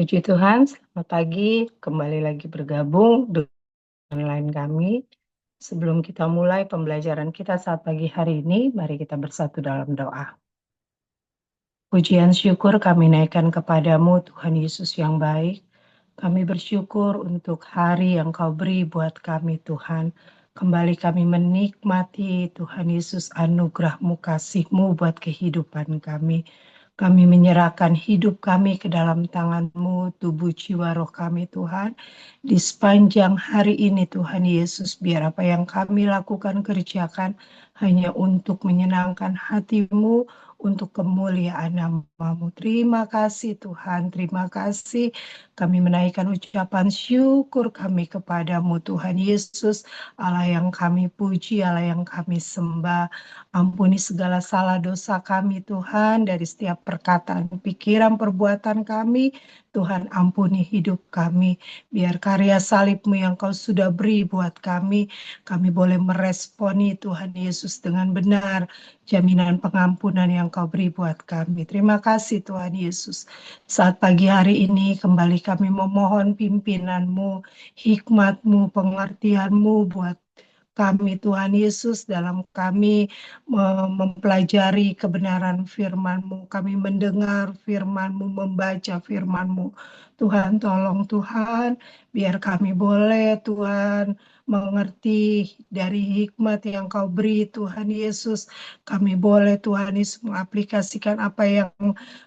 Puji Tuhan, selamat pagi. Kembali lagi bergabung dengan online kami. Sebelum kita mulai pembelajaran kita saat pagi hari ini, mari kita bersatu dalam doa. Pujian syukur kami naikkan kepadamu, Tuhan Yesus yang baik. Kami bersyukur untuk hari yang Kau beri buat kami, Tuhan. Kembali kami menikmati, Tuhan Yesus, anugerah-Mu, kasih-Mu buat kehidupan kami. Kami menyerahkan hidup kami ke dalam tangan-Mu, tubuh jiwa roh kami, Tuhan. Di sepanjang hari ini, Tuhan Yesus, biar apa yang kami lakukan, kerjakan, hanya untuk menyenangkan hati-Mu, untuk kemuliaan nama-Mu. Terima kasih Tuhan, terima kasih. Kami menaikkan ucapan syukur kami kepadamu Tuhan Yesus, Allah yang kami puji, Allah yang kami sembah. Ampuni segala salah dosa kami Tuhan, dari setiap perkataan, pikiran, perbuatan kami. Tuhan ampuni hidup kami, biar karya salib-Mu yang Kau sudah beri buat kami boleh meresponi Tuhan Yesus dengan benar, jaminan pengampunan yang Kau beri buat kami. Terima kasih Tuhan Yesus. Saat pagi hari ini kembali kami memohon pimpinan-Mu, hikmat-Mu, pengertian-Mu buat kami Tuhan Yesus, dalam kami mempelajari kebenaran firman-Mu, kami mendengar firman-Mu, membaca firman-Mu. Tuhan tolong Tuhan, biar kami boleh Tuhan mengerti dari hikmat yang Kau beri Tuhan Yesus. Kami boleh Tuhan Yesus mengaplikasikan apa yang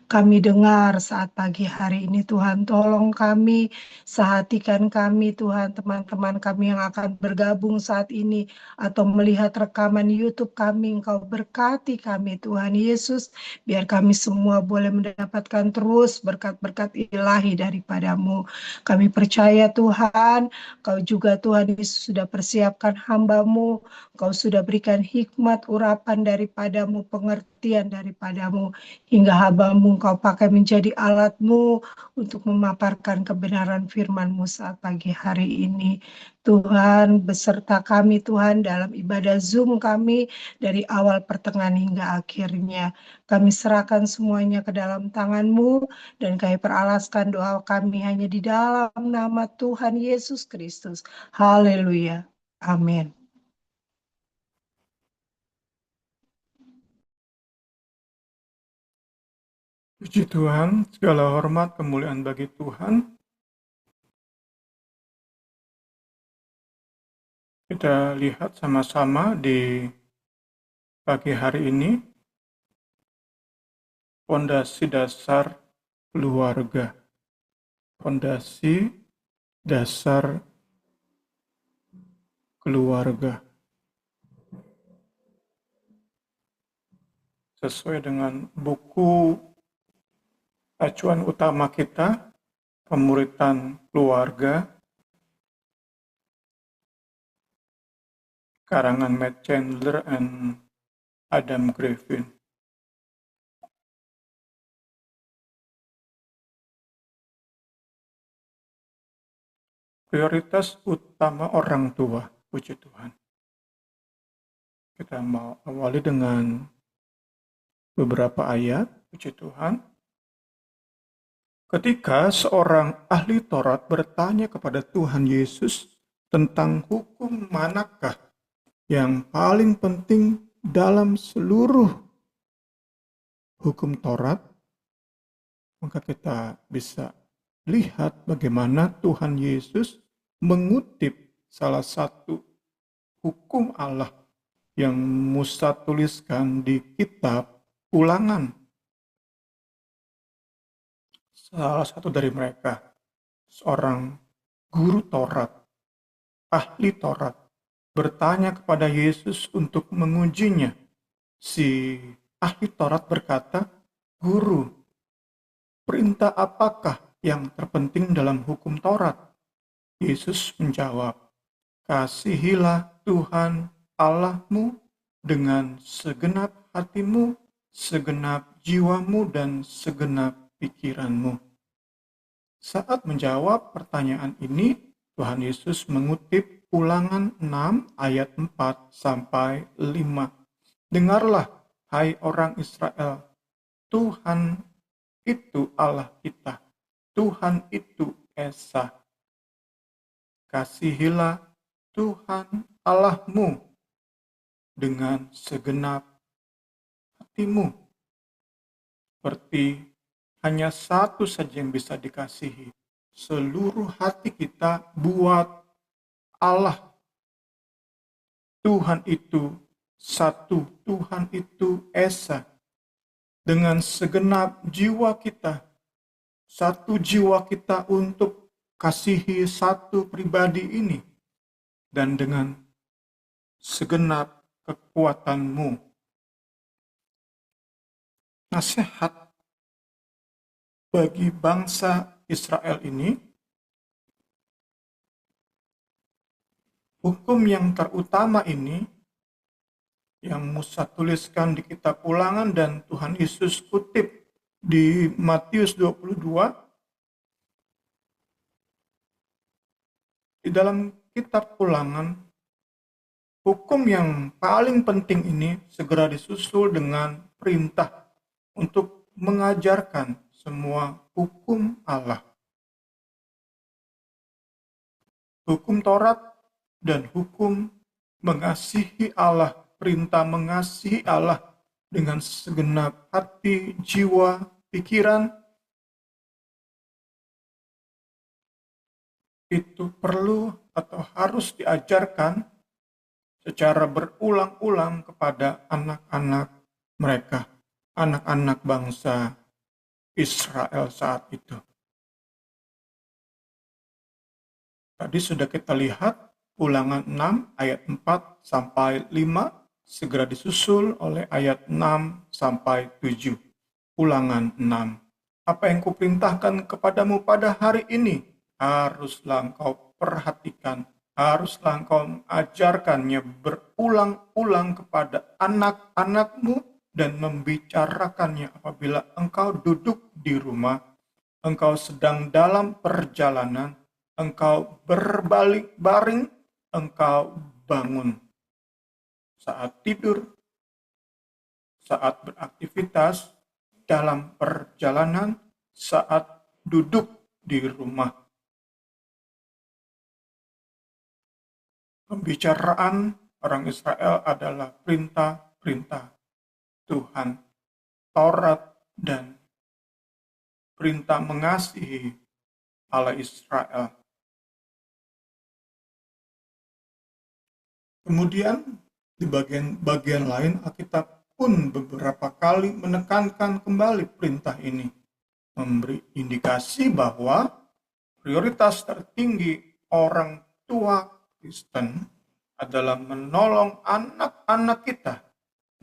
kami dengar saat pagi hari ini. Tuhan tolong kami, sehatikan kami Tuhan, teman-teman kami yang akan bergabung saat ini atau melihat rekaman YouTube kami. Engkau berkati kami Tuhan Yesus, biar kami semua boleh mendapatkan terus berkat-berkat ilahi daripada-Mu. Kami percaya Tuhan, Kau juga Tuhan Yesus sudah persiapkan hamba-Mu, Kau sudah berikan hikmat, urapan daripada-Mu, pengertian daripada-Mu, hingga hamba-Mu Kau pakai menjadi alat-Mu untuk memaparkan kebenaran firman-Mu saat pagi hari ini. Tuhan beserta kami Tuhan dalam ibadah Zoom kami dari awal pertengahan hingga akhirnya. Kami serahkan semuanya ke dalam tangan-Mu dan kami peralaskan doa kami hanya di dalam nama Tuhan Yesus Kristus. Haleluya. Amin. Puji Tuhan, segala hormat kemuliaan bagi Tuhan. Kita lihat sama-sama di pagi hari ini, fondasi dasar keluarga. Fondasi dasar keluarga. Sesuai dengan buku acuan utama kita, Pemuritan Keluarga, karangan Matt Chandler and Adam Griffin. Prioritas utama orang tua, puji Tuhan. Kita mau awali dengan beberapa ayat, puji Tuhan. Ketika seorang ahli Taurat bertanya kepada Tuhan Yesus tentang hukum manakah yang paling penting dalam seluruh hukum Taurat, maka kita bisa lihat bagaimana Tuhan Yesus mengutip salah satu hukum Allah yang Musa tuliskan di kitab Ulangan. Salah satu dari mereka, seorang guru Taurat, ahli Taurat, bertanya kepada Yesus untuk mengujinya. Si ahli Taurat berkata, "Guru, perintah apakah yang terpenting dalam hukum Taurat?" Yesus menjawab, "Kasihilah Tuhan Allahmu dengan segenap hatimu, segenap jiwamu, dan segenap pikiranmu." Saat menjawab pertanyaan ini, Tuhan Yesus mengutip Ulangan 6 ayat 4 sampai 5. "Dengarlah, hai orang Israel, Tuhan itu Allah kita. Tuhan itu esa. Kasihilah Tuhan Allahmu dengan segenap hatimu. Seperti hanya satu saja yang bisa dikasihi. Seluruh hati kita buat Allah. Tuhan itu satu, Tuhan itu esa. Dengan segenap jiwa kita, satu jiwa kita untuk kasihi satu pribadi ini, dan dengan segenap kekuatanmu. Nasihat bagi bangsa Israel ini, hukum yang terutama ini yang Musa tuliskan di kitab Ulangan dan Tuhan Yesus kutip di Matius 22, di dalam kitab Ulangan, hukum yang paling penting ini segera disusul dengan perintah untuk mengajarkan semua hukum Allah. Hukum Taurat dan hukum mengasihi Allah, perintah mengasihi Allah dengan segenap hati, jiwa, pikiran, itu perlu atau harus diajarkan secara berulang-ulang kepada anak-anak mereka, anak-anak bangsa Israel saat itu. Tadi sudah kita lihat Ulangan 6 ayat 4 sampai 5 segera disusul oleh ayat 6 sampai 7. Ulangan 6. Apa yang kuperintahkan kepadamu pada hari ini haruslah engkau perhatikan, haruslah engkau mengajarkannya berulang-ulang kepada anak-anakmu dan membicarakannya apabila engkau duduk di rumah, engkau sedang dalam perjalanan, engkau berbalik baring, engkau bangun. Saat tidur, saat beraktivitas, dalam perjalanan, saat duduk di rumah. Pembicaraan orang Israel adalah perintah-perintah Tuhan, Taurat, dan perintah mengasihi Allah Israel. Kemudian di bagian lain Alkitab pun beberapa kali menekankan kembali perintah ini, memberi indikasi bahwa prioritas tertinggi orang tua Kristen adalah menolong anak-anak kita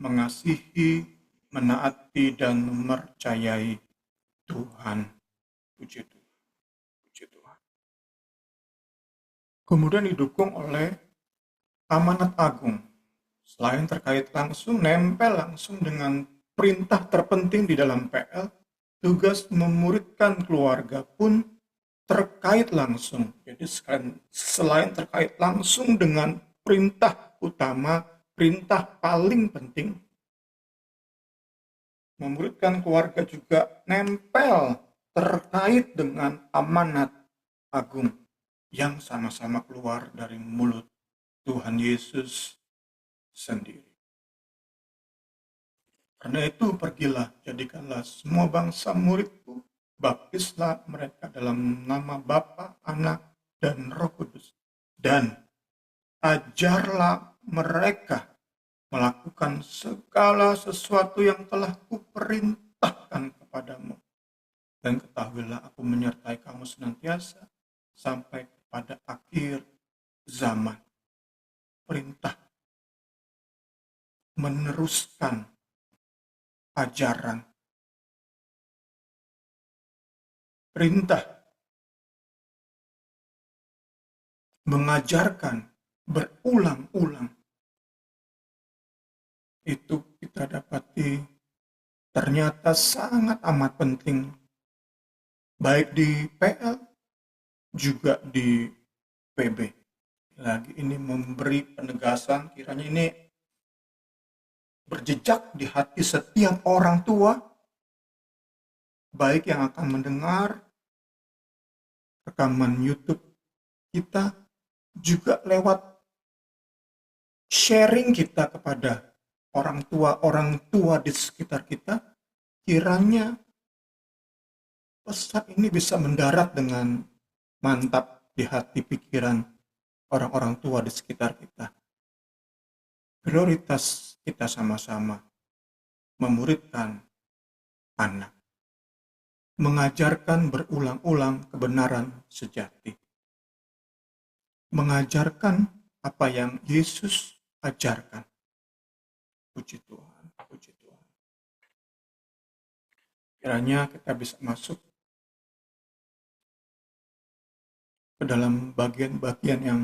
mengasihi, menaati, dan mempercayai Tuhan. Puji Tuhan. Puji Tuhan. Kemudian didukung oleh amanat agung. Selain terkait langsung, nempel langsung dengan perintah terpenting di dalam PL, tugas memuridkan keluarga pun terkait langsung. Jadi selain terkait langsung dengan perintah utama, perintah paling penting, memuridkan keluarga juga nempel terkait dengan amanat agung yang sama-sama keluar dari mulut Tuhan Yesus sendiri. Karena itu pergilah, jadikanlah semua bangsa muridku, baptislah mereka dalam nama Bapa, Anak, dan Roh Kudus. Dan ajarlah mereka melakukan segala sesuatu yang telah kuperintahkan kepadamu. Dan ketahuilah aku menyertai kamu senantiasa sampai pada akhir zaman. Perintah meneruskan ajaran, perintah mengajarkan berulang-ulang. Itu kita dapati ternyata sangat amat penting, baik di PL juga di PB. Lagi ini memberi penegasan, kiranya ini berjejak di hati setiap orang tua, baik yang akan mendengar rekaman YouTube kita, juga lewat sharing kita kepada orang tua di sekitar kita, kiranya pesan ini bisa mendarat dengan mantap di hati pikiran orang-orang tua di sekitar kita. Prioritas kita sama-sama memuridkan anak, mengajarkan berulang-ulang kebenaran sejati, mengajarkan apa yang Yesus ajarkan. Puji Tuhan, puji Tuhan. Kiranya kita bisa masuk ke dalam bagian-bagian yang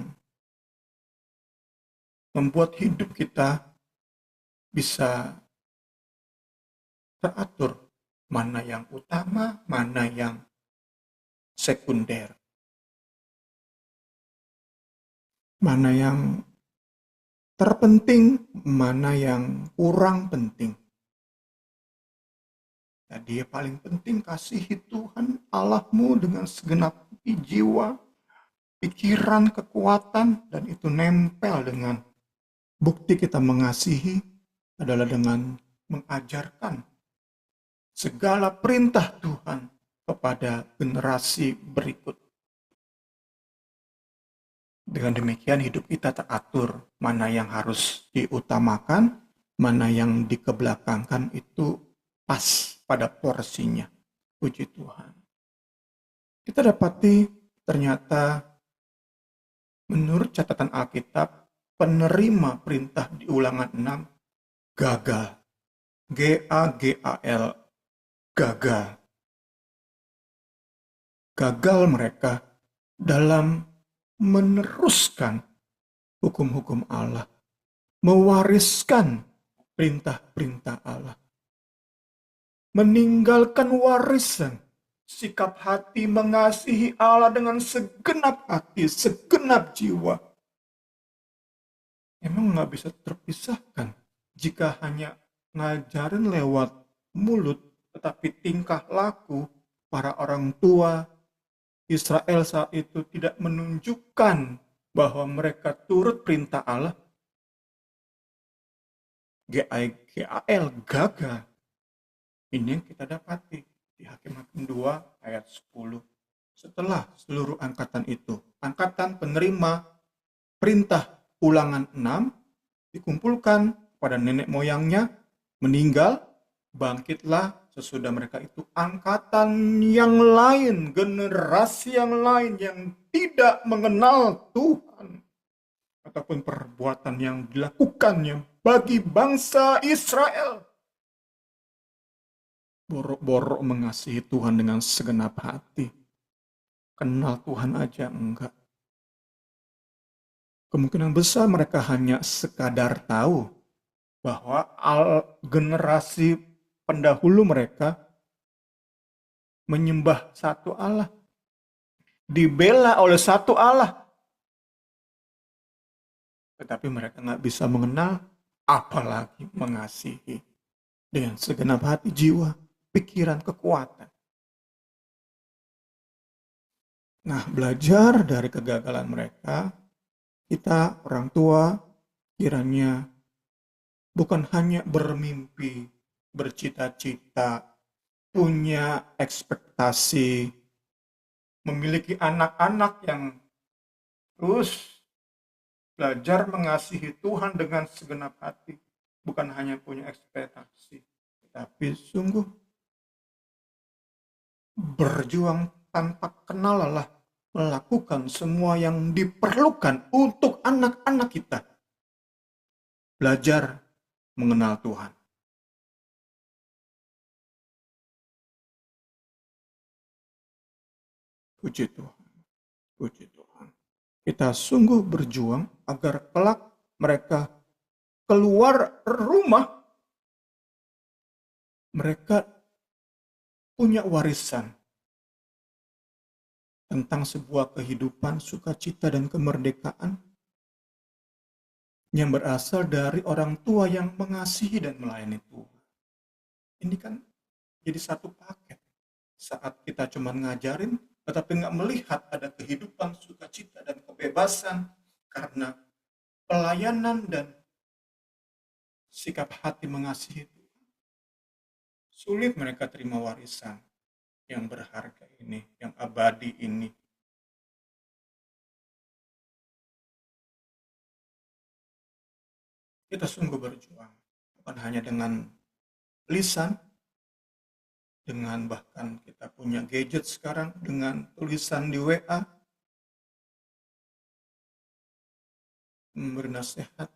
membuat hidup kita bisa teratur, mana yang utama, mana yang sekunder, mana yang terpenting, mana yang kurang penting. Jadi yang paling penting, kasihi Tuhan Allahmu dengan segenap jiwa, pikiran, kekuatan, dan itu nempel dengan bukti kita mengasihi adalah dengan mengajarkan segala perintah Tuhan kepada generasi berikut. Dengan demikian hidup kita teratur, mana yang harus diutamakan, mana yang dikebelakangkan, itu pas pada porsinya. Puji Tuhan. Kita dapati ternyata menurut catatan Alkitab, penerima perintah di Ulangan 6 gagal. Gagal. Gagal. Gagal mereka dalam meneruskan hukum-hukum Allah, mewariskan perintah-perintah Allah, meninggalkan warisan sikap hati mengasihi Allah dengan segenap hati, segenap jiwa. Emang nggak bisa terpisahkan jika hanya ngajarin lewat mulut, tetapi tingkah laku para orang tua Israel saat itu tidak menunjukkan bahwa mereka turut perintah Allah. GAL, gagal. Ini yang kita dapati di Hakim-Hakim 2 ayat 10. Setelah seluruh angkatan itu, angkatan penerima perintah Ulangan 6 dikumpulkan pada nenek moyangnya, meninggal, bangkitlah sesudah mereka itu angkatan yang lain, generasi yang lain yang tidak mengenal Tuhan ataupun perbuatan yang dilakukannya bagi bangsa Israel. Borok-borok mengasihi Tuhan dengan segenap hati. Kenal Tuhan aja enggak. Kemungkinan besar mereka hanya sekadar tahu bahwa generasi pendahulu mereka menyembah satu Allah, dibela oleh satu Allah. Tetapi mereka nggak bisa mengenal, apalagi mengasihi dengan segenap hati, jiwa, pikiran, kekuatan. Nah, belajar dari kegagalan mereka, kita orang tua kiranya bukan hanya bermimpi, bercita-cita, punya ekspektasi, memiliki anak-anak yang terus belajar mengasihi Tuhan dengan segenap hati. Bukan hanya punya ekspektasi, tapi sungguh berjuang tanpa kenal Allah, melakukan semua yang diperlukan untuk anak-anak kita. Belajar mengenal Tuhan. Puji Tuhan. Puji Tuhan. Kita sungguh berjuang agar kelak mereka keluar rumah, mereka punya warisan tentang sebuah kehidupan sukacita dan kemerdekaan yang berasal dari orang tua yang mengasihi dan melayani Tuhan. Ini kan jadi satu paket. Saat kita cuma ngajarin, tetapi nggak melihat ada kehidupan, sukacita, dan kebebasan karena pelayanan dan sikap hati mengasihi Tuhan, sulit mereka terima warisan yang berharga ini, yang abadi ini. Kita sungguh berjuang, bukan hanya dengan lisan, dengan bahkan kita punya gadget sekarang, dengan tulisan di WA, memberi nasihat,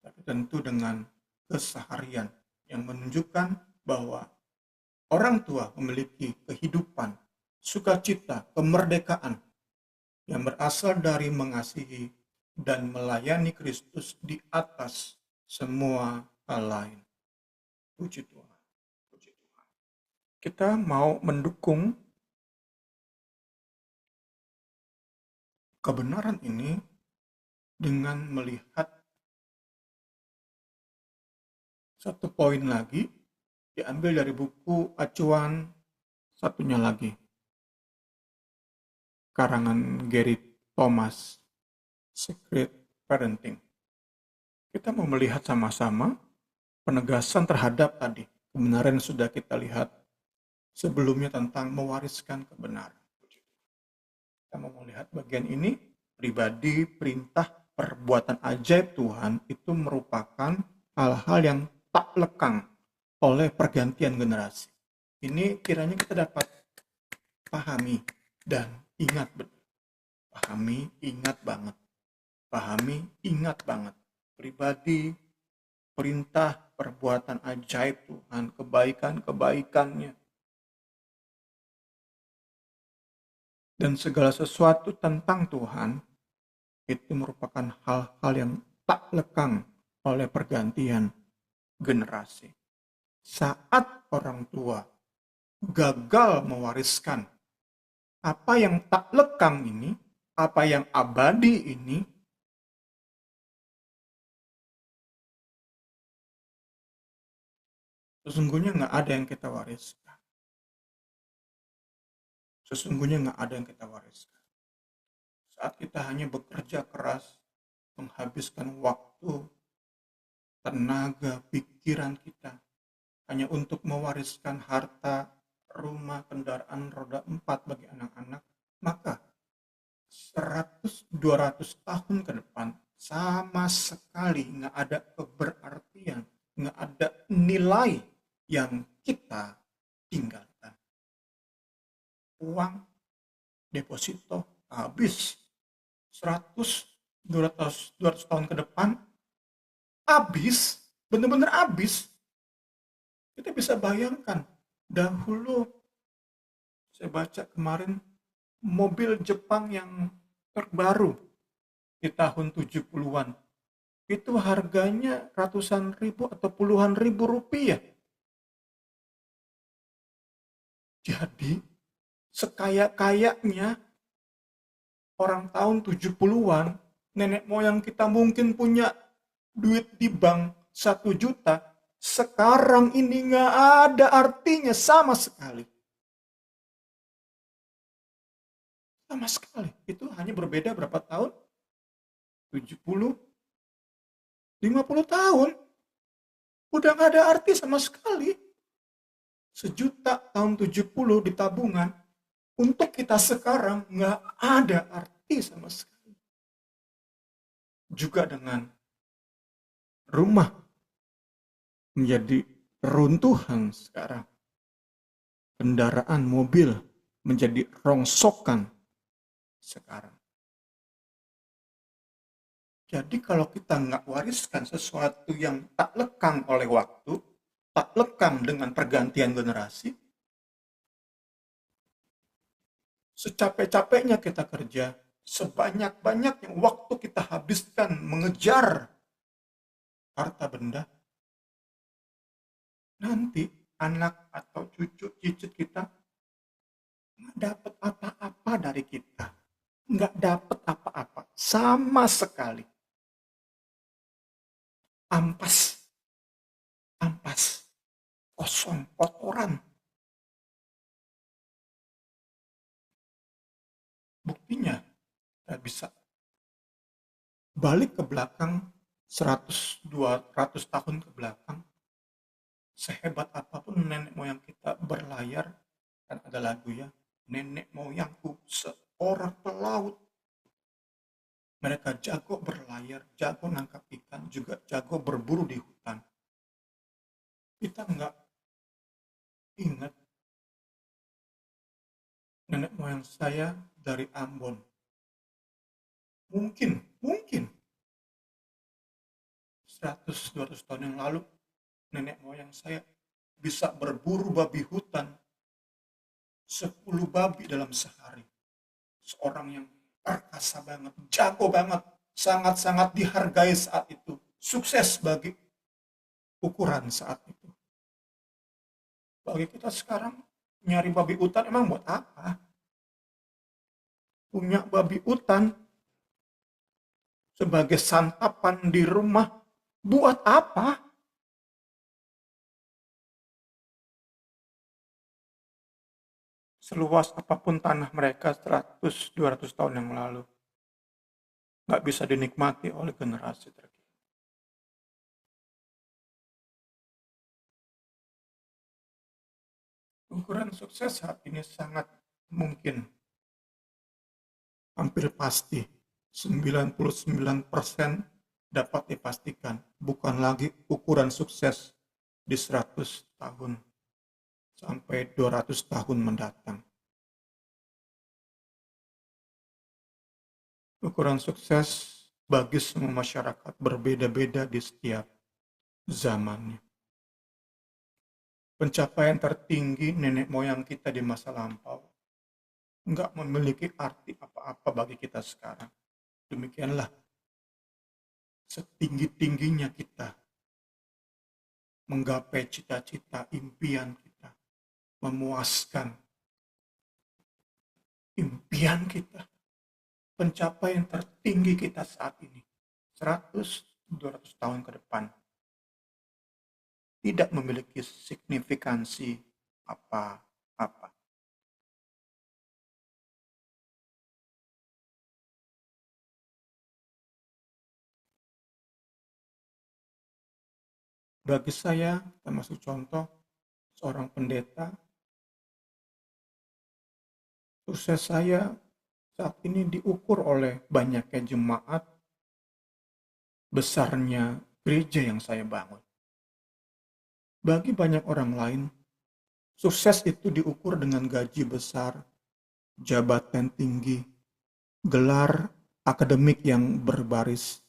tapi tentu dengan keseharian yang menunjukkan bahwa orang tua memiliki kehidupan, sukacita, kemerdekaan yang berasal dari mengasihi dan melayani Kristus di atas semua hal lain. Puji Tuhan. Puji Tuhan. Kita mau mendukung kebenaran ini dengan melihat satu poin lagi, diambil dari buku acuan satunya lagi, karangan Gary Thomas, Secret Parenting. Kita mau melihat sama-sama penegasan terhadap tadi kebenaran yang sudah kita lihat sebelumnya tentang mewariskan kebenaran. Kita mau melihat bagian ini, pribadi, perintah, perbuatan ajaib Tuhan itu merupakan hal-hal yang tak lekang oleh pergantian generasi. Ini kiranya kita dapat pahami dan ingat betul. Pahami, ingat banget. Pahami, ingat banget. Pribadi, perintah, perbuatan ajaib Tuhan, kebaikan-kebaikannya. Dan segala sesuatu tentang Tuhan itu merupakan hal-hal yang tak lekang oleh pergantian generasi. Saat orang tua gagal mewariskan apa yang tak lekang ini, apa yang abadi ini, sesungguhnya nggak ada yang kita wariskan. Sesungguhnya nggak ada yang kita wariskan. Saat kita hanya bekerja keras, menghabiskan waktu, tenaga, pikiran kita, hanya untuk mewariskan harta, rumah, kendaraan roda 4 bagi anak-anak, maka 100-200 tahun ke depan sama sekali nggak ada keberartian, nggak ada nilai yang kita tinggalkan. Uang deposito habis, 100-200 tahun ke depan habis, benar-benar habis. Kita bisa bayangkan, dahulu saya baca kemarin mobil Jepang yang terbaru di tahun 70-an. Itu harganya ratusan ribu atau puluhan ribu rupiah. Jadi, sekaya-kayanya orang tahun 70-an, nenek moyang kita mungkin punya duit di bank 1 juta, sekarang ini nggak ada artinya sama sekali. Sama sekali. Itu hanya berbeda berapa tahun? 70, 50 tahun. Udah nggak ada arti sama sekali. 1 juta tahun 70 di tabungan, untuk kita sekarang nggak ada arti sama sekali. Juga dengan rumah menjadi runtuhan sekarang. Kendaraan mobil menjadi rongsokan sekarang. Jadi kalau kita nggak wariskan sesuatu yang tak lekang oleh waktu, tak lekang dengan pergantian generasi, secapek-capeknya kita kerja, sebanyak-banyaknya waktu kita habiskan mengejar harta benda, nanti anak atau cucu cicit kita nggak dapat apa-apa dari kita. Nggak dapat apa-apa. Sama sekali. Ampas. Kosong, kotoran. Buktinya, kita bisa balik ke belakang 100-200 tahun ke belakang, sehebat apapun nenek moyang kita berlayar, kan ada lagu ya, nenek moyangku seorang pelaut. Mereka jago berlayar, jago nangkap ikan, juga jago berburu di hutan. Kita nggak ingat nenek moyang saya dari Ambon. Mungkin 100-200 tahun yang lalu, nenek moyang saya bisa berburu babi hutan 10 babi dalam sehari. Seorang yang perkasa banget, jago banget, sangat-sangat dihargai saat itu. Sukses bagi ukuran saat itu. Bagi kita sekarang, nyari babi hutan emang buat apa? Punya babi hutan sebagai santapan di rumah, buat apa? Seluas apapun tanah mereka 100-200 tahun yang lalu, nggak bisa dinikmati oleh generasi terkini. Ukuran sukses saat ini sangat mungkin, hampir pasti, 99% dapat dipastikan, bukan lagi ukuran sukses di 100 tahun sampai 200 tahun mendatang. Ukuran sukses bagi semua masyarakat berbeda-beda di setiap zamannya. Pencapaian tertinggi nenek moyang kita di masa lampau nggak memiliki arti apa-apa bagi kita sekarang. Demikianlah setinggi-tingginya kita menggapai cita-cita impian kita, memuaskan impian kita, pencapaian tertinggi kita saat ini, 100-200 tahun ke depan, tidak memiliki signifikansi apa-apa. Bagi saya, termasuk contoh, seorang pendeta, sukses saya saat ini diukur oleh banyaknya jemaat, besarnya gereja yang saya bangun. Bagi banyak orang lain, sukses itu diukur dengan gaji besar, jabatan tinggi, gelar akademik yang berbaris.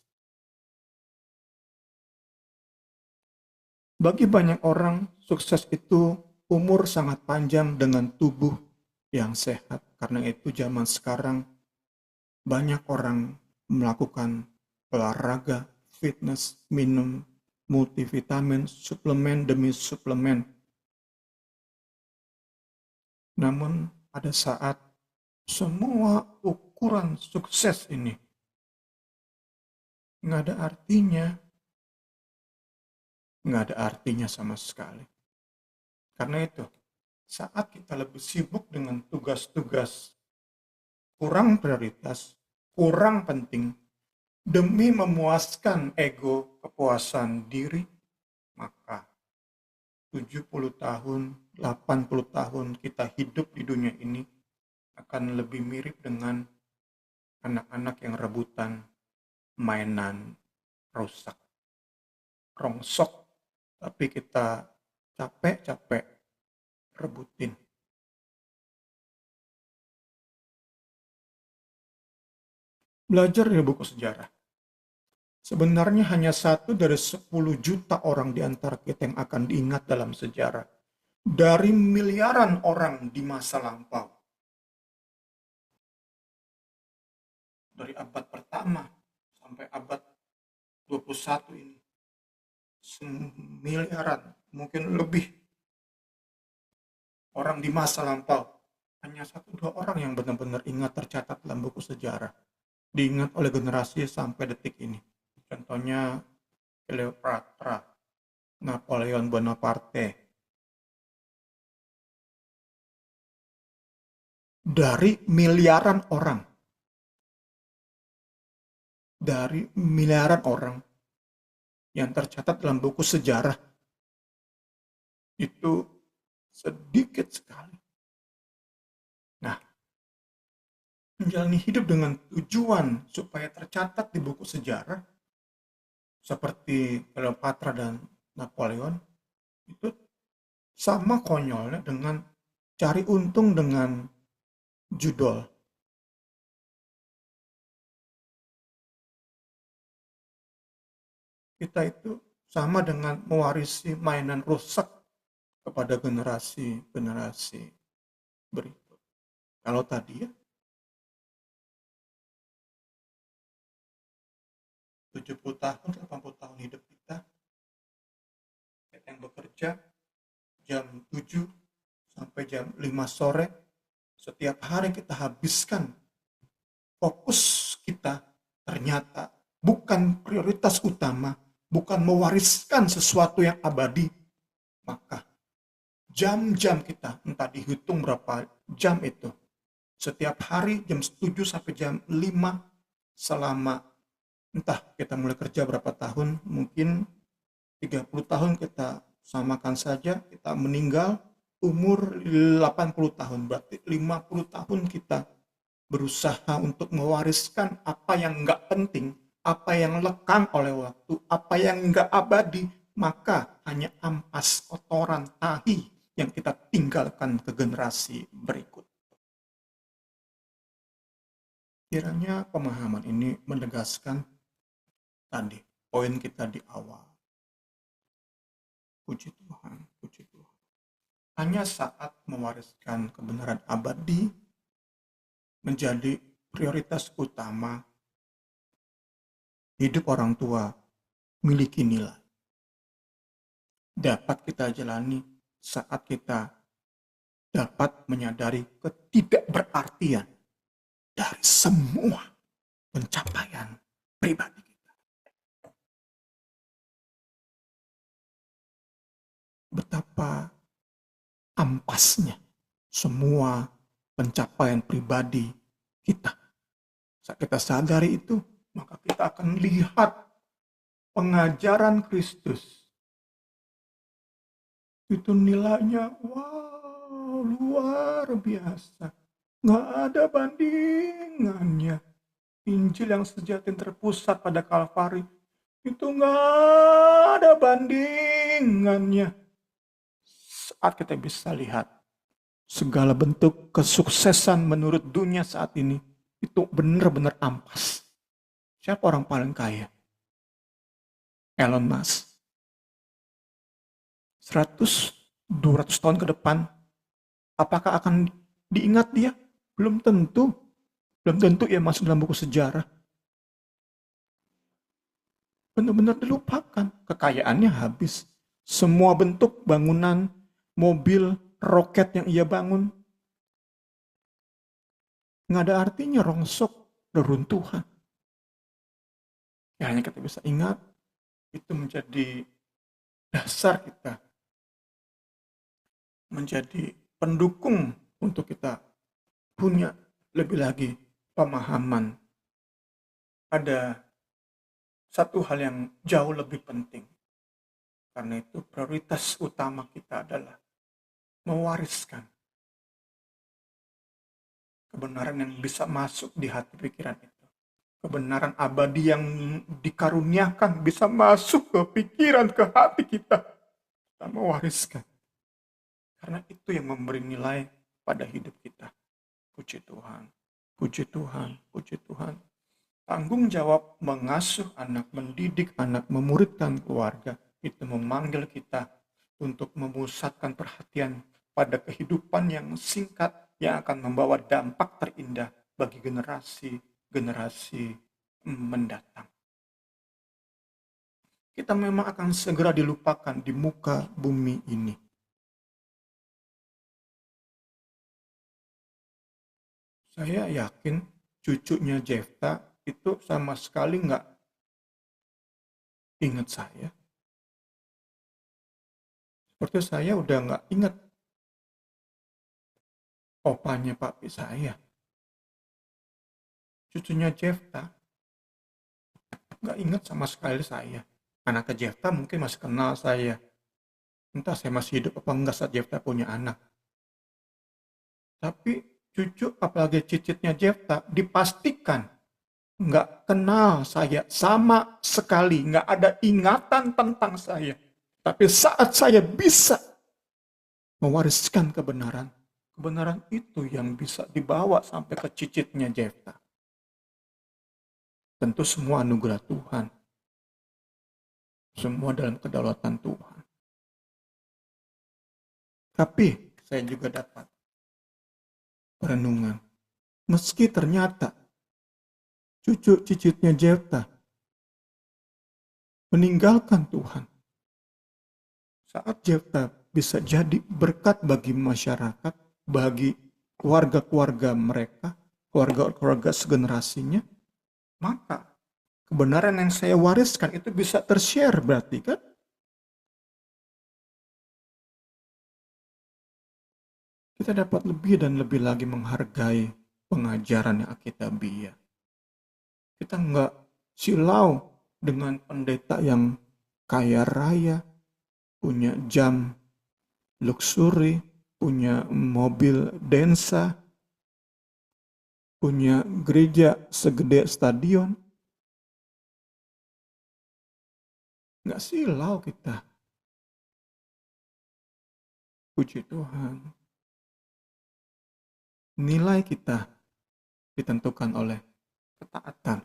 Bagi banyak orang, sukses itu umur sangat panjang dengan tubuh yang sehat. Karena itu zaman sekarang banyak orang melakukan olahraga, fitness, minum multivitamin, suplemen demi suplemen. Namun ada saat semua ukuran sukses ini nggak ada artinya sama sekali. Karena itu, saat kita lebih sibuk dengan tugas-tugas kurang prioritas, kurang penting, demi memuaskan ego, kepuasan diri, maka 70 tahun, 80 tahun kita hidup di dunia ini akan lebih mirip dengan anak-anak yang rebutan mainan rusak, rongsok, tapi kita capek-capek rebutin. Belajar dari buku sejarah. Sebenarnya hanya 1 dari 10 juta orang di antara kita yang akan diingat dalam sejarah. Dari miliaran orang di masa lampau. Dari abad pertama sampai abad 21 ini. Miliaran, mungkin lebih orang di masa lampau. Hanya 1-2 orang yang benar-benar ingat tercatat dalam buku sejarah. Diingat oleh generasi sampai detik ini. Contohnya Cleopatra, Napoleon Bonaparte, dari miliaran orang. Dari miliaran orang yang tercatat dalam buku sejarah, itu sedikit sekali. Nah, menjalani hidup dengan tujuan supaya tercatat di buku sejarah, seperti Cleopatra dan Napoleon, itu sama konyolnya dengan cari untung dengan judul. Kita itu sama dengan mewarisi mainan rusak kepada generasi-generasi berikut. Kalau tadi ya, 70 tahun, 80 tahun hidup kita yang bekerja jam 7 sampai jam 5 sore, setiap hari kita habiskan, fokus kita ternyata bukan prioritas utama, bukan mewariskan sesuatu yang abadi, maka jam-jam kita, entah dihitung berapa jam itu, setiap hari jam 7 sampai jam 5, selama entah kita mulai kerja berapa tahun, mungkin 30 tahun kita samakan saja, kita meninggal umur 80 tahun, berarti 50 tahun kita berusaha untuk mewariskan apa yang enggak penting, apa yang lekang oleh waktu, apa yang enggak abadi, maka hanya ampas kotoran tahi yang kita tinggalkan ke generasi berikut. Kiranya pemahaman ini menegaskan tadi poin kita di awal. Puji Tuhan, puji Tuhan. Hanya saat mewariskan kebenaran abadi menjadi prioritas utama, hidup orang tua miliki nilai. Dapat kita jalani saat kita dapat menyadari ketidakberartian dari semua pencapaian pribadi kita. Betapa ampasnya semua pencapaian pribadi kita. Saat kita sadari itu, maka kita akan lihat pengajaran Kristus. Itu nilainya, wow, luar biasa. Nggak ada bandingannya. Injil yang sejati terpusat pada Kalvari, itu nggak ada bandingannya. Saat kita bisa lihat segala bentuk kesuksesan menurut dunia saat ini, itu benar-benar ampas. Siapa orang paling kaya? Elon Musk. 100-200 tahun ke depan, apakah akan diingat dia? Belum tentu. Belum tentu ia masuk dalam buku sejarah. Benar-benar dilupakan. Kekayaannya habis. Semua bentuk bangunan, mobil, roket yang ia bangun, nggak ada artinya, rongsok, reruntuhan. Ya, hanya kita bisa ingat, itu menjadi dasar kita, menjadi pendukung untuk kita punya lebih lagi pemahaman. Ada satu hal yang jauh lebih penting. Karena itu prioritas utama kita adalah mewariskan kebenaran yang bisa masuk di hati pikiran itu. Kebenaran abadi yang dikaruniakan bisa masuk ke pikiran, ke hati kita. Kita mewariskan. Karena itu yang memberi nilai pada hidup kita. Puji Tuhan, puji Tuhan, puji Tuhan. Tanggung jawab mengasuh anak, mendidik anak, memuridkan keluarga, itu memanggil kita untuk memusatkan perhatian pada kehidupan yang singkat yang akan membawa dampak terindah bagi generasi mendatang. Kita memang akan segera dilupakan di muka bumi ini. Saya yakin cucunya Jefta itu sama sekali nggak ingat saya. Seperti saya udah nggak ingat opanya papi saya, cucunya Jefta, nggak ingat sama sekali saya. Anaknya Jefta mungkin masih kenal saya. Entah saya masih hidup apa enggak saat Jefta punya anak. Tapi cucu apalagi cicitnya Jefta dipastikan nggak kenal saya sama sekali. Nggak ada ingatan tentang saya. Tapi saat saya bisa mewariskan kebenaran, kebenaran itu yang bisa dibawa sampai ke cicitnya Jefta. Tentu semua anugerah Tuhan. Semua dalam kedaulatan Tuhan. Tapi saya juga dapat perenungan. Meski ternyata cucu cicitnya Jefta meninggalkan Tuhan. Saat Jefta bisa jadi berkat bagi masyarakat, bagi keluarga-keluarga mereka, keluarga-keluarga segenerasinya, maka kebenaran yang saya wariskan itu bisa tershare berarti kan? Kita dapat lebih dan lebih lagi menghargai pengajaran yang Alkitabiah. Kita nggak silau dengan pendeta yang kaya raya, punya jam luxury, punya mobil Densa, punya gereja segede stadion. Nggak silau kita. Puji Tuhan. Nilai kita ditentukan oleh ketaatan.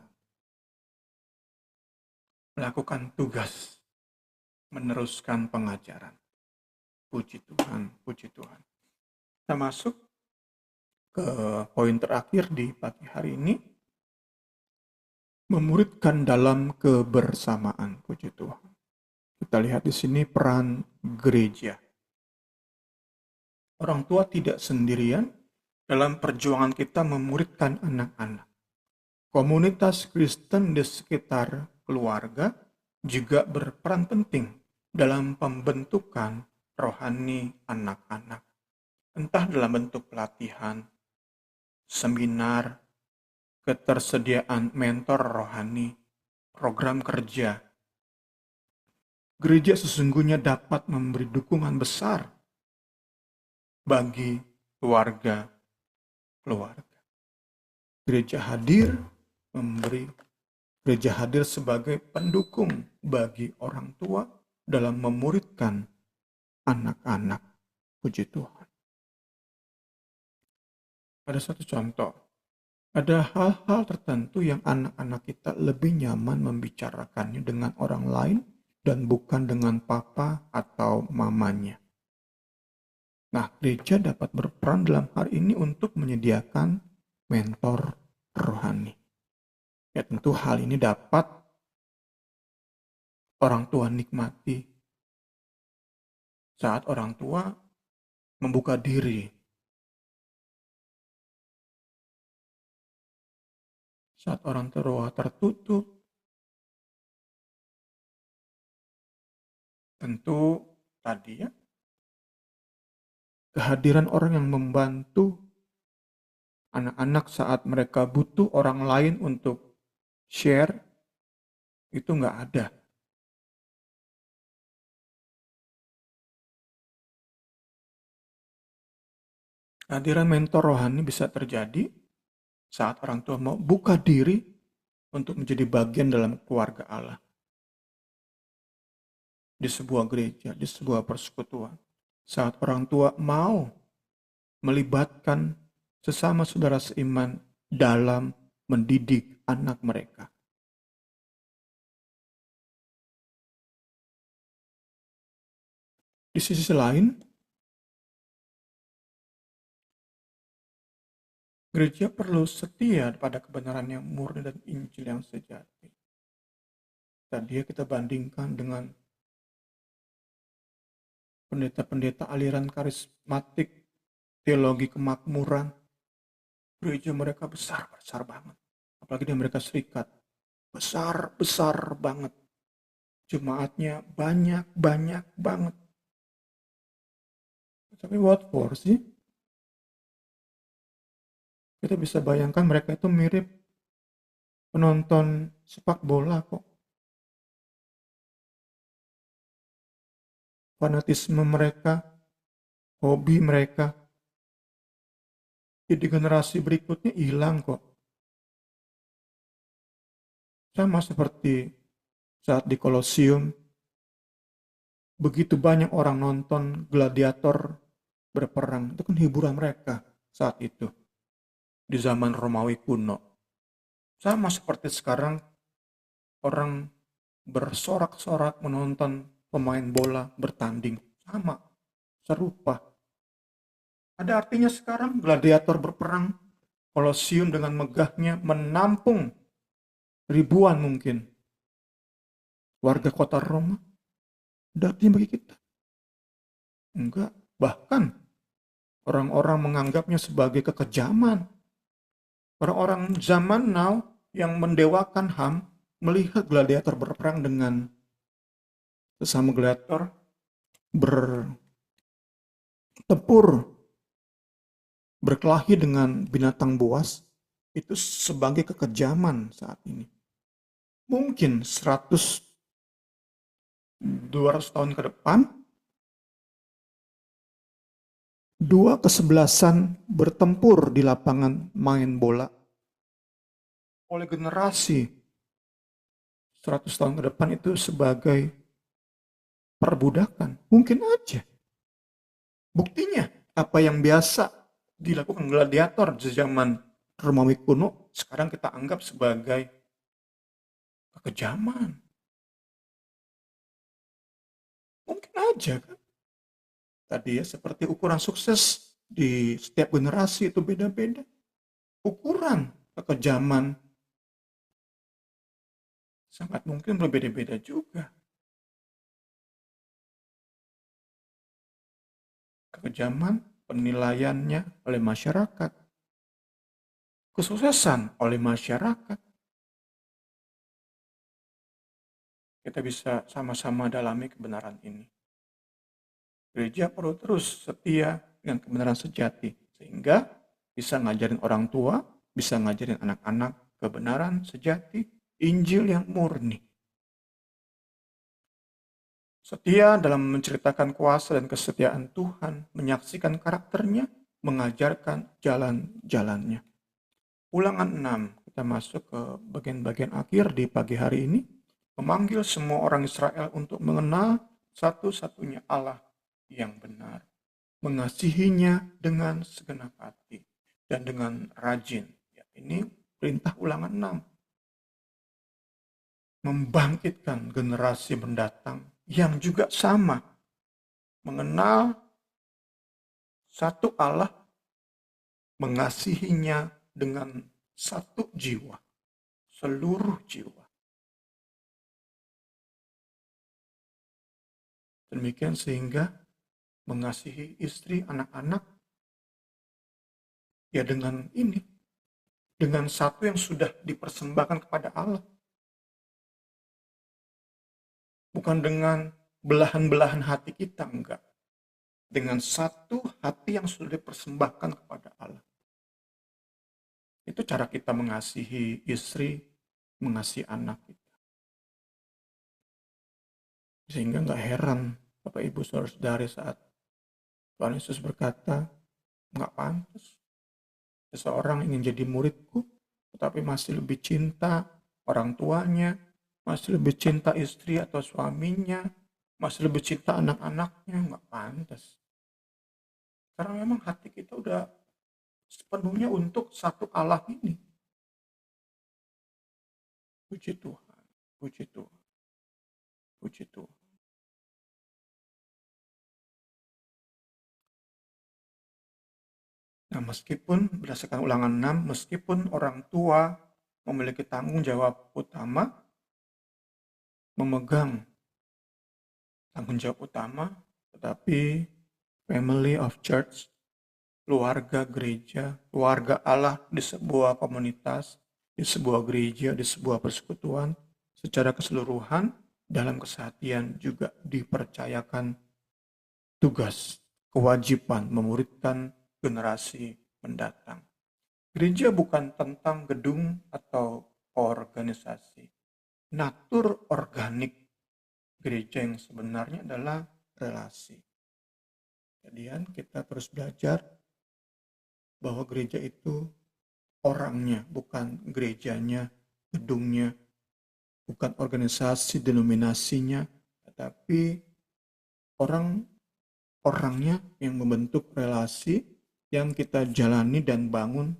Melakukan tugas. Meneruskan pengajaran. Puji Tuhan, puji Tuhan. Kita masuk ke poin terakhir di pagi hari ini. Memuridkan dalam kebersamaan. Puji Tuhan. Kita lihat di sini peran gereja. Orang tua tidak sendirian dalam perjuangan kita memuridkan anak-anak. Komunitas Kristen di sekitar keluarga juga berperan penting dalam pembentukan rohani anak-anak. Entah dalam bentuk pelatihan, seminar, ketersediaan mentor rohani, program kerja. Gereja sesungguhnya dapat memberi dukungan besar bagi keluarga. Gereja hadir sebagai pendukung bagi orang tua dalam memuridkan anak-anak. Puji Tuhan. Ada satu contoh. Ada hal-hal tertentu yang anak-anak kita lebih nyaman membicarakannya dengan orang lain dan bukan dengan papa atau mamanya. Nah, gereja dapat berperan dalam hal ini untuk menyediakan mentor rohani. Ya, tentu hal ini dapat orang tua nikmati saat orang tua membuka diri. Saat orang tua tertutup, tentu tadi ya, kehadiran orang yang membantu anak-anak saat mereka butuh orang lain untuk share, itu nggak ada. Kehadiran mentor rohani bisa terjadi saat orang tua mau buka diri untuk menjadi bagian dalam keluarga Allah. Di sebuah gereja, di sebuah persekutuan. Saat orang tua mau melibatkan sesama saudara seiman dalam mendidik anak mereka. Di sisi lain, gereja perlu setia pada kebenaran yang murni dan Injil yang sejati. Tadi kita bandingkan dengan pendeta-pendeta aliran karismatik, teologi kemakmuran. Gereja mereka besar-besar banget. Apalagi di Amerika Serikat. Besar-besar banget. Jemaatnya banyak-banyak banget. Tapi what for sih? Kita bisa bayangkan mereka itu mirip penonton sepak bola kok. Fanatisme mereka, hobi mereka, jadi generasi berikutnya hilang kok. Sama seperti saat di Kolosium, begitu banyak orang nonton gladiator berperang. Itu kan hiburan mereka saat itu, di zaman Romawi kuno. Sama seperti sekarang, orang bersorak-sorak menonton pemain bola bertanding. Sama, serupa. Ada artinya sekarang gladiator berperang, Kolosium dengan megahnya menampung ribuan mungkin warga kota Roma. Ada artinya bagi kita? Enggak. Bahkan orang-orang menganggapnya sebagai kekejaman. Orang-orang zaman now yang mendewakan HAM melihat gladiator berperang dengan sesama gladiator bertempur, berkelahi dengan binatang buas, itu sebagai kekejaman saat ini. Mungkin 100-200 tahun ke depan, dua kesebelasan bertempur di lapangan main bola oleh generasi 100 tahun ke depan itu sebagai perbudakan. Mungkin aja. Buktinya, apa yang biasa dilakukan gladiator di zaman Romawi kuno, sekarang kita anggap sebagai kekejaman. Mungkin aja kan. Tadi ya, seperti ukuran sukses di setiap generasi itu beda-beda. Ukuran kekejaman sangat mungkin berbeda-beda juga. Kekejaman penilaiannya oleh masyarakat. Kesuksesan oleh masyarakat. Kita bisa sama-sama dalami kebenaran ini. Gereja perlu terus setia dengan kebenaran sejati. Sehingga bisa ngajarin orang tua, bisa ngajarin anak-anak kebenaran sejati, Injil yang murni. Setia dalam menceritakan kuasa dan kesetiaan Tuhan, menyaksikan karakternya, mengajarkan jalan-jalannya. Ulangan 6, kita masuk ke bagian-bagian akhir di pagi hari ini, memanggil semua orang Israel untuk mengenal satu-satunya Allah yang benar, mengasihinya dengan segenap hati dan dengan rajin. Ya, ini perintah ulangan 6. Membangkitkan generasi mendatang yang juga sama, mengenal satu Allah, mengasihinya dengan satu jiwa, seluruh jiwa. Demikian sehingga mengasihi istri, anak-anak, ya dengan ini, dengan satu yang sudah dipersembahkan kepada Allah. Bukan dengan belahan-belahan hati kita, enggak. Dengan satu hati yang sudah dipersembahkan kepada Allah. Itu cara kita mengasihi istri, mengasihi anak kita. Sehingga enggak heran Bapak Ibu Saudara-saudari saat Tuhan Yesus berkata, enggak pantas seseorang ingin jadi muridku, tetapi masih lebih cinta orang tuanya, masih lebih cinta istri atau suaminya, masih lebih cinta anak-anaknya, nggak pantas. Karena memang hati kita udah sepenuhnya untuk satu Allah ini. Puji Tuhan, puji Tuhan, puji Tuhan. Nah, meskipun berdasarkan ulangan 6, meskipun orang tua memiliki tanggung jawab utama, memegang tanggung jawab utama, tetapi family of church, keluarga gereja, keluarga Allah di sebuah komunitas, di sebuah gereja, di sebuah persekutuan, secara keseluruhan dalam kesehatian juga dipercayakan tugas, kewajiban memuridkan generasi mendatang. Gereja bukan tentang gedung atau organisasi. Natur organik gereja yang sebenarnya adalah relasi. Kemudian kita terus belajar bahwa gereja itu orangnya, bukan gerejanya, gedungnya, bukan organisasi denominasinya, tetapi orangnya yang membentuk relasi yang kita jalani dan bangun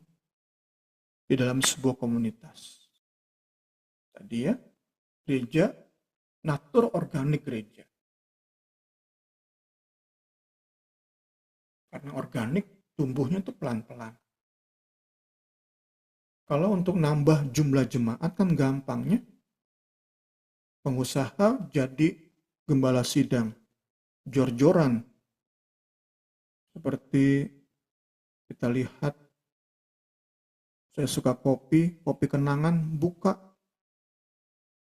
di dalam sebuah komunitas. Tadi ya, gereja, natur organik gereja. Karena organik tumbuhnya itu pelan-pelan. Kalau untuk nambah jumlah jemaat kan gampangnya pengusaha jadi gembala sidang, jor-joran. Seperti kita lihat, saya suka kopi kenangan buka.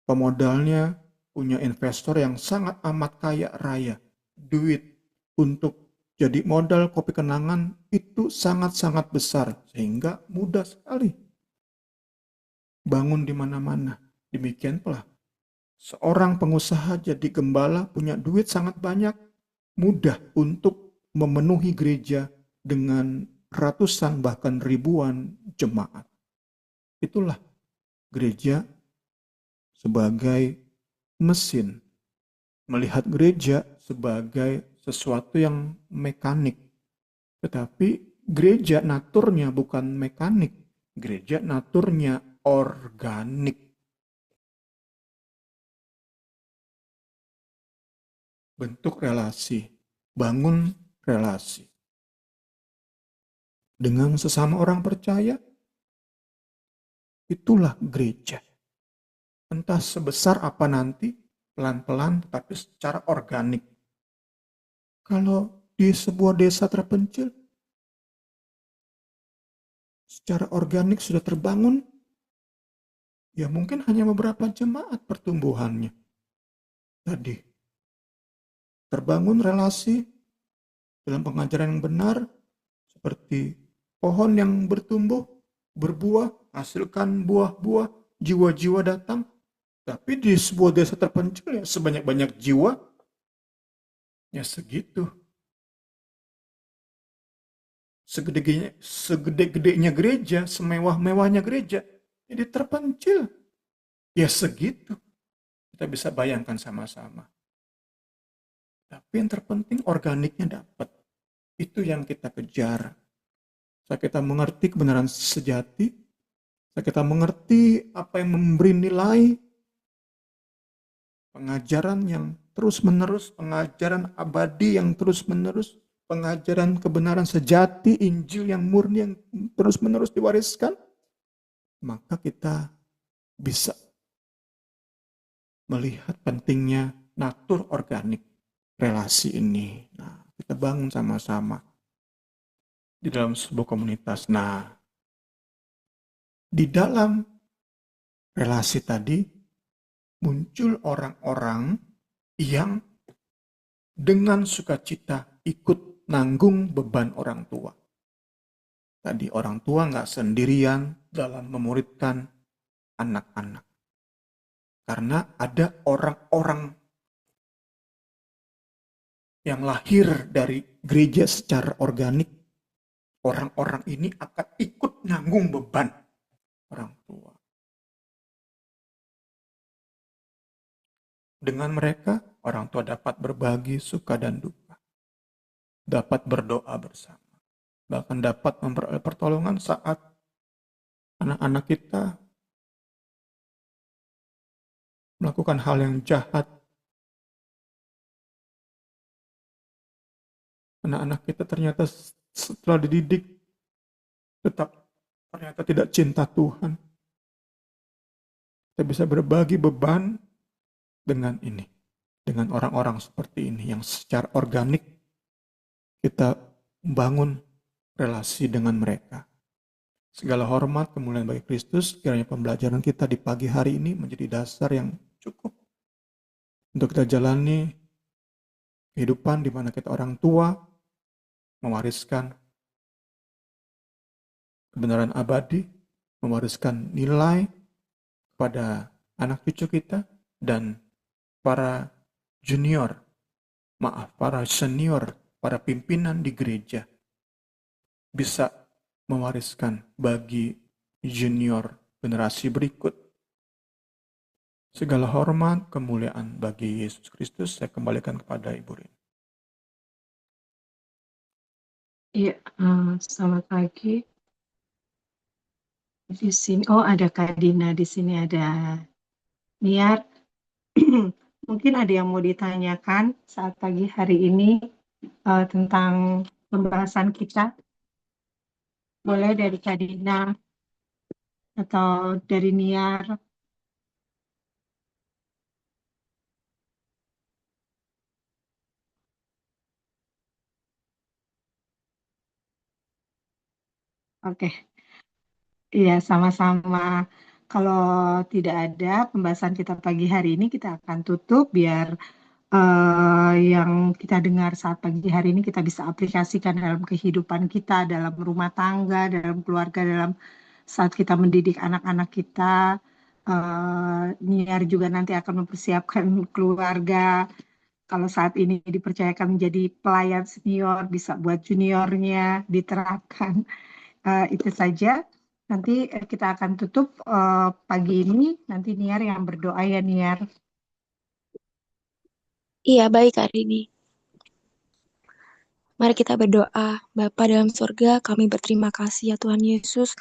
Pemodalnya punya investor yang sangat amat kaya raya. Duit untuk jadi modal kopi kenangan itu sangat-sangat besar. Sehingga mudah sekali bangun di mana-mana. Demikian pula seorang pengusaha jadi gembala punya duit sangat banyak, mudah untuk memenuhi gereja dengan ratusan bahkan ribuan jemaat. Itulah gereja sebagai mesin, melihat gereja sebagai sesuatu yang mekanik. Tetapi gereja naturnya bukan mekanik, gereja naturnya organik. Bentuk relasi, bangun relasi. Dengan sesama orang percaya, itulah gereja. Entah sebesar apa nanti, pelan-pelan tetapi secara organik. Kalau di sebuah desa terpencil, secara organik sudah terbangun, ya mungkin hanya beberapa jemaat pertumbuhannya. Tadi, terbangun relasi dalam pengajaran yang benar, seperti pohon yang bertumbuh, berbuah, hasilkan buah-buah, jiwa-jiwa datang. Tapi di sebuah desa terpencil ya sebanyak-banyak jiwa, ya segitu. Segede-gedenya gereja, semewah-mewahnya gereja, jadi terpencil. Ya segitu. Kita bisa bayangkan sama-sama. Tapi yang terpenting organiknya dapat. Itu yang kita kejar. Saat kita mengerti kebenaran sejati, saat kita mengerti apa yang memberi nilai, pengajaran yang terus-menerus, pengajaran abadi yang terus-menerus, pengajaran kebenaran sejati, Injil yang murni yang terus-menerus diwariskan, maka kita bisa melihat pentingnya natur organik relasi ini. Nah, kita bangun sama-sama di dalam sebuah komunitas. Nah, di dalam relasi tadi muncul orang-orang yang dengan sukacita ikut nanggung beban orang tua. Tadi orang tua nggak sendirian dalam memuridkan anak-anak. Karena ada orang-orang yang lahir dari gereja secara organik. Orang-orang ini akan ikut nanggung beban orang tua. Dengan mereka, orang tua dapat berbagi suka dan duka. Dapat berdoa bersama. Bahkan dapat memperoleh pertolongan saat anak-anak kita melakukan hal yang jahat. Anak-anak kita ternyata setelah dididik tetap ternyata tidak cinta Tuhan. Kita bisa berbagi beban dengan ini. Dengan orang-orang seperti ini yang secara organik kita membangun relasi dengan mereka. Segala hormat kemuliaan bagi Kristus, kiranya pembelajaran kita di pagi hari ini menjadi dasar yang cukup untuk kita jalani kehidupan di mana kita orang tua mewariskan kebenaran abadi, mewariskan nilai pada anak cucu kita, dan para junior, para senior, para pimpinan di gereja bisa mewariskan bagi junior generasi berikut. Segala hormat, kemuliaan bagi Yesus Kristus, saya kembalikan kepada Ibu Rin. Iya, selamat pagi. Di sini, oh ada Kak Dina, di sini ada Niar. Mungkin ada yang mau ditanyakan saat pagi hari ini tentang pembahasan kita. Boleh dari Kak Dina atau dari Niar. Oke, iya sama-sama. Kalau tidak ada pembahasan kita pagi hari ini, kita akan tutup biar yang kita dengar saat pagi hari ini kita bisa aplikasikan dalam kehidupan kita, dalam rumah tangga, dalam keluarga, dalam saat kita mendidik anak-anak kita. Niar juga nanti akan mempersiapkan keluarga. Kalau saat ini dipercayakan menjadi pelayan senior, bisa buat juniornya diterapkan. Itu saja. Nanti kita akan tutup pagi ini. Nanti Niar yang berdoa ya Niar. Iya, baik hari ini. Mari kita berdoa. Bapa dalam surga, kami berterima kasih ya Tuhan Yesus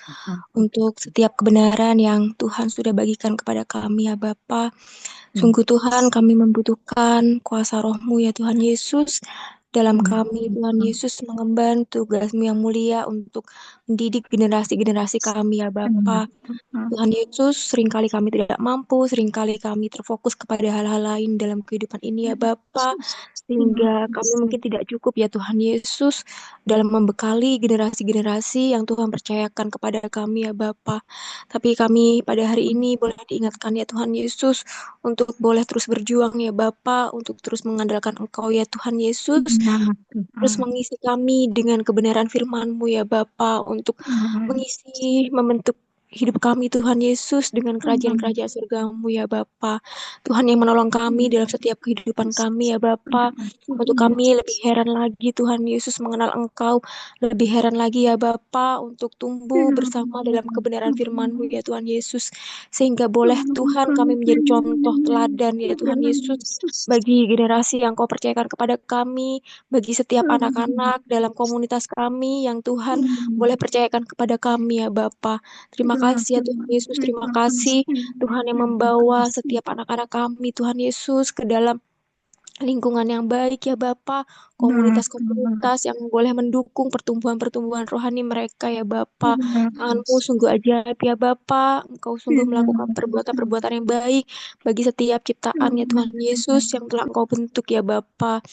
untuk setiap kebenaran yang Tuhan sudah bagikan kepada kami ya Bapa. Sungguh Tuhan, kami membutuhkan kuasa roh-Mu ya Tuhan Yesus. Dalam kami, Tuhan Yesus, mengemban tugas-Mu yang mulia untuk mendidik generasi-generasi kami ya Bapa. Tuhan Yesus, seringkali kami tidak mampu, seringkali kami terfokus kepada hal-hal lain dalam kehidupan ini ya Bapa, sehingga kami mungkin tidak cukup ya Tuhan Yesus dalam membekali generasi-generasi yang Tuhan percayakan kepada kami ya Bapa. Tapi kami pada hari ini boleh diingatkan ya Tuhan Yesus untuk boleh terus berjuang ya Bapa, untuk terus mengandalkan Engkau ya Tuhan Yesus, terus mengisi kami dengan kebenaran firman-Mu ya Bapa, untuk mengisi, membentuk hidup kami Tuhan Yesus dengan kerajaan-kerajaan surga-Mu ya Bapa. Tuhan yang menolong kami dalam setiap kehidupan kami ya Bapa. Untuk kami lebih heran lagi Tuhan Yesus mengenal Engkau, lebih heran lagi ya Bapa untuk tumbuh bersama dalam kebenaran firman-Mu ya Tuhan Yesus. Sehingga boleh Tuhan kami menjadi contoh teladan ya Tuhan Yesus bagi generasi yang Kau percayakan kepada kami, bagi setiap anak-anak dalam komunitas kami yang Tuhan boleh percayakan kepada kami ya Bapa. Terima kasih ya Tuhan Yesus, terima kasih Tuhan yang membawa setiap anak-anak kami Tuhan Yesus ke dalam lingkungan yang baik ya Bapa, komunitas-komunitas yang boleh mendukung pertumbuhan-pertumbuhan rohani mereka ya Bapa. Tangan-Mu sungguh ajaib ya Bapa, Engkau sungguh melakukan perbuatan-perbuatan yang baik bagi setiap ciptaan ya Tuhan Yesus yang telah Engkau bentuk ya Bapa.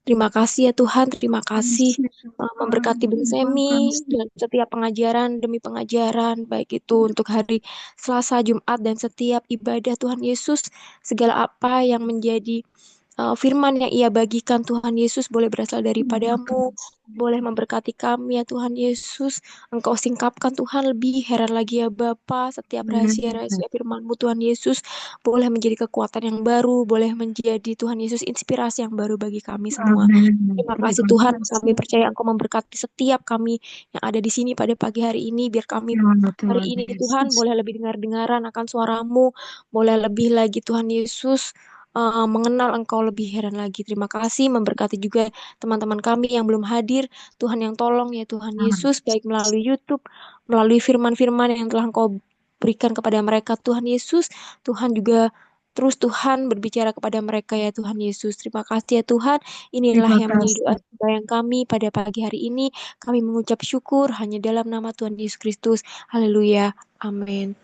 Terima kasih ya Tuhan, terima kasih memberkati Bung Semi dan setiap pengajaran demi pengajaran, baik itu untuk hari Selasa, Jumat, dan setiap ibadah Tuhan Yesus, segala apa yang menjadi firman yang ia bagikan Tuhan Yesus boleh berasal daripadamu, boleh memberkati kami ya Tuhan Yesus. Engkau singkapkan Tuhan, lebih heran lagi ya Bapa, setiap rahasia-rahasia firman-Mu Tuhan Yesus boleh menjadi kekuatan yang baru, boleh menjadi Tuhan Yesus inspirasi yang baru bagi kami semua. Terima kasih Tuhan, kami percaya Engkau memberkati setiap kami yang ada di sini pada pagi hari ini, biar kami hari ini Tuhan boleh lebih dengar-dengaran akan suara-Mu, boleh lebih lagi Tuhan Yesus mengenal Engkau lebih heran lagi. Terima kasih, memberkati juga teman-teman kami yang belum hadir. Tuhan yang tolong ya Tuhan Yesus, baik melalui YouTube, melalui firman-firman yang telah Engkau berikan kepada mereka Tuhan Yesus. Tuhan juga terus Tuhan berbicara kepada mereka ya Tuhan Yesus. Terima kasih ya Tuhan. Inilah yang menjadi doa yang kami pada pagi hari ini. Kami mengucap syukur hanya dalam nama Tuhan Yesus Kristus. Haleluya. Amin.